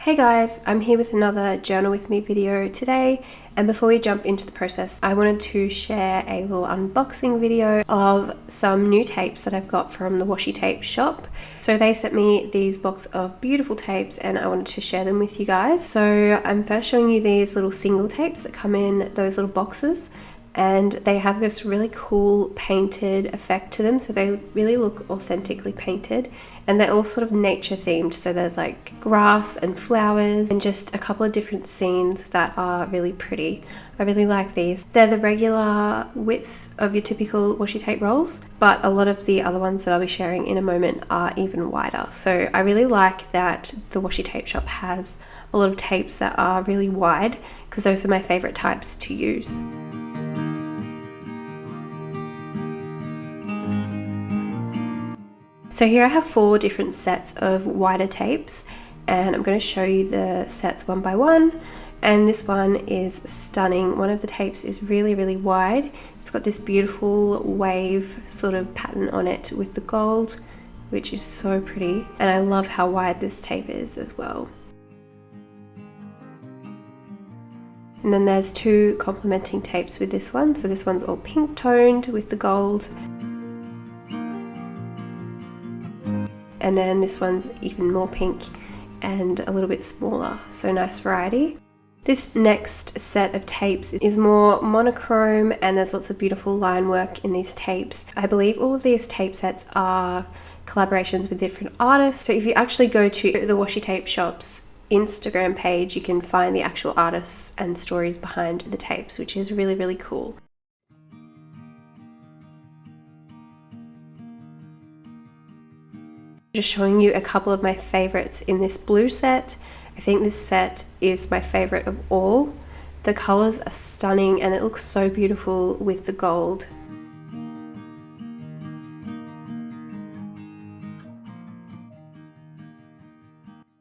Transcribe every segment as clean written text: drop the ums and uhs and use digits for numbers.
Hey guys, I'm here with another journal with me video today, and before we jump into the process, I wanted to share a little unboxing video of some new tapes that I've got from the washi tape shop. So they sent me these box of beautiful tapes and I wanted to share them with you guys. So I'm first showing you these little single tapes that come in those little boxes, and they have this really cool painted effect to them, so they really look authentically painted, and they're all sort of nature themed, so there's like grass and flowers and just a couple of different scenes that are really pretty. I really like these. They're the regular width of your typical washi tape rolls, but a lot of the other ones that I'll be sharing in a moment are even wider. So I really like that the washi tape shop has a lot of tapes that are really wide, because those are my favorite types to use. So here I have 4 different sets of wider tapes, and I'm going to show you the sets one by one. And this one is stunning. One of the tapes is really wide. It's got this beautiful wave sort of pattern on it with the gold, which is so pretty. And I love how wide this tape is as well. And then there's 2 complementing tapes with this one. So this one's all pink toned with the gold. And then this one's even more pink and a little bit smaller, so nice variety. This next set of tapes is more monochrome, and there's lots of beautiful line work in these tapes. I believe all of these tape sets are collaborations with different artists. So if you actually go to the washi tape shop's Instagram page, you can find the actual artists and stories behind the tapes, which is really cool. Just showing you a couple of my favorites in this blue set. I think this set is my favorite of all. The colors are stunning and it looks so beautiful with the gold.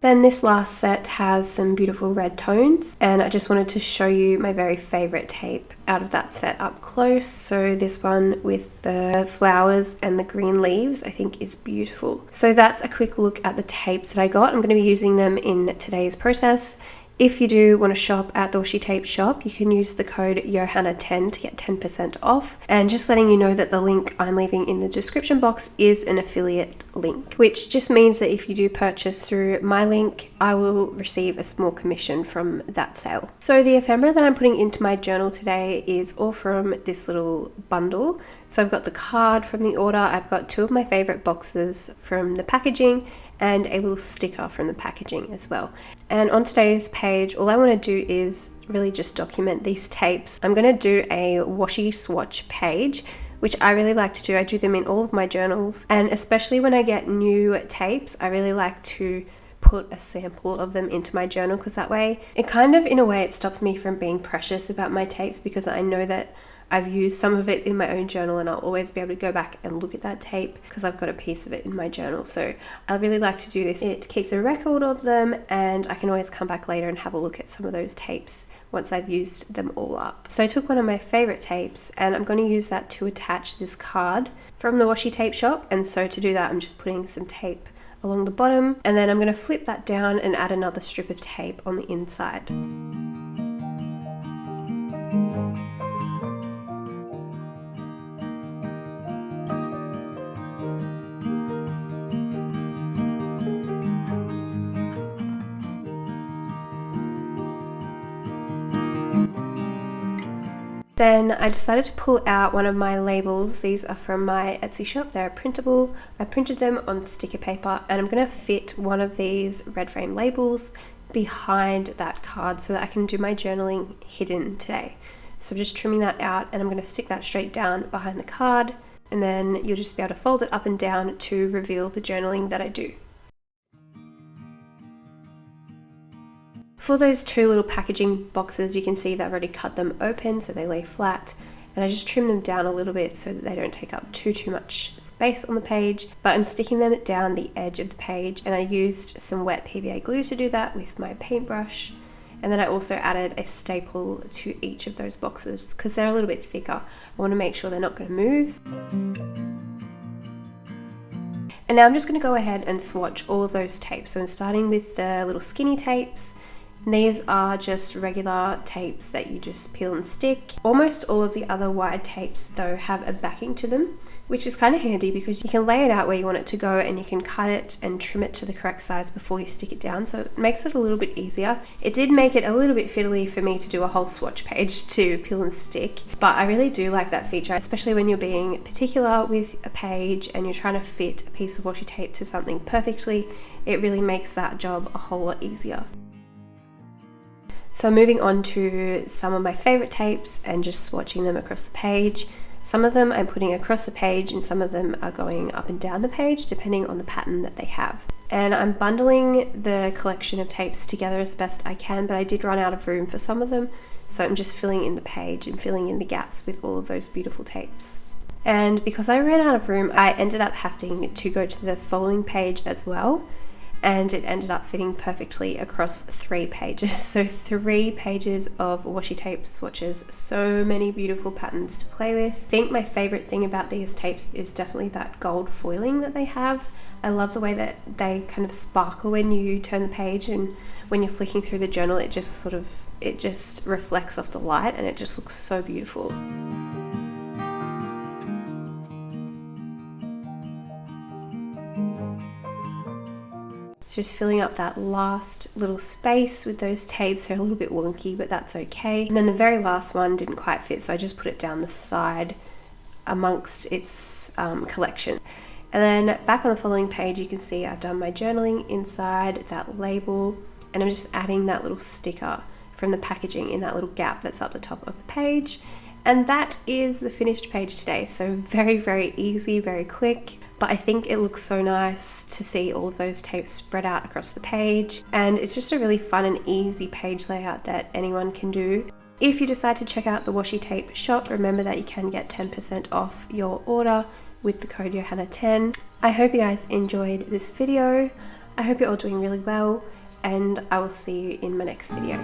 Then this last set has some beautiful red tones, and I just wanted to show you my very favorite tape out of that set up close. So this one with the flowers and the green leaves I think is beautiful. So that's a quick look at the tapes that I got. I'm going to be using them in today's process. If you do want to shop at the washi tape shop, you can use the code johanna10 to get 10% off. And just letting you know that the link I'm leaving in the description box is an affiliate link, which just means that if you do purchase through my link, I will receive a small commission from that sale. So the ephemera that I'm putting into my journal today is all from this little bundle. So I've got the card from the order, I've got 2 of my favorite boxes from the packaging, and a little sticker from the packaging as well. And on today's page, all I want to do is really just document these tapes. I'm going to do a washi swatch page, which I really like to do. I do them in all of my journals, and especially when I get new tapes, I really like to put a sample of them into my journal, because that way it kind of, in a way, it stops me from being precious about my tapes, because I know that I've used some of it in my own journal and I'll always be able to go back and look at that tape because I've got a piece of it in my journal. So I really like to do this. It keeps a record of them, and I can always come back later and have a look at some of those tapes once I've used them all up. So I took one of my favorite tapes and I'm going to use that to attach this card from the washi tape shop. And so to do that, I'm just putting some tape along the bottom, and then I'm going to flip that down and add another strip of tape on the inside. Then I decided to pull out one of my labels. These are from my Etsy shop. They're printable. I printed them on sticker paper, and I'm going to fit one of these red frame labels behind that card so that I can do my journaling hidden today. So I'm just trimming that out, and I'm going to stick that straight down behind the card, and then you'll just be able to fold it up and down to reveal the journaling that I do. For those 2 little packaging boxes, you can see that I've already cut them open so they lay flat, and I just trim them down a little bit so that they don't take up too much space on the page, but I'm sticking them down the edge of the page, and I used some wet PVA glue to do that with my paintbrush. And then I also added a staple to each of those boxes because they're a little bit thicker. I want to make sure they're not going to move. And now I'm just going to go ahead and swatch all of those tapes. So I'm starting with the little skinny tapes. These are just regular tapes that you just peel and stick. Almost all of the other wide tapes though have a backing to them, which is kind of handy because you can lay it out where you want it to go and you can cut it and trim it to the correct size before you stick it down, so it makes it a little bit easier. It did make it a little bit fiddly for me to do a whole swatch page to peel and stick, but I really do like that feature, especially when you're being particular with a page and you're trying to fit a piece of washi tape to something perfectly. It really makes that job a whole lot easier. So moving on to some of my favorite tapes and just swatching them across the page. Some of them I'm putting across the page and some of them are going up and down the page depending on the pattern that they have. And I'm bundling the collection of tapes together as best I can, but I did run out of room for some of them, so I'm just filling in the page and filling in the gaps with all of those beautiful tapes. And because I ran out of room, I ended up having to go to the following page as well, and it ended up fitting perfectly across 3 pages. So 3 pages of washi tape swatches, so many beautiful patterns to play with. I think my favorite thing about these tapes is definitely that gold foiling that they have. I love the way that they kind of sparkle when you turn the page, and when you're flicking through the journal it just reflects off the light and it just looks so beautiful. Just filling up that last little space with those tapes. They're a little bit wonky, but that's okay. And then the very last one didn't quite fit, so I just put it down the side amongst its collection. And then back on the following page, you can see I've done my journaling inside that label, and I'm just adding that little sticker from the packaging in that little gap that's up the top of the page. And that is the finished page today. So very, very easy, very quick. But I think it looks so nice to see all of those tapes spread out across the page. And it's just a really fun and easy page layout that anyone can do. If you decide to check out the washi tape shop, remember that you can get 10% off your order with the code johanna10. I hope you guys enjoyed this video. I hope you're all doing really well, and I will see you in my next video.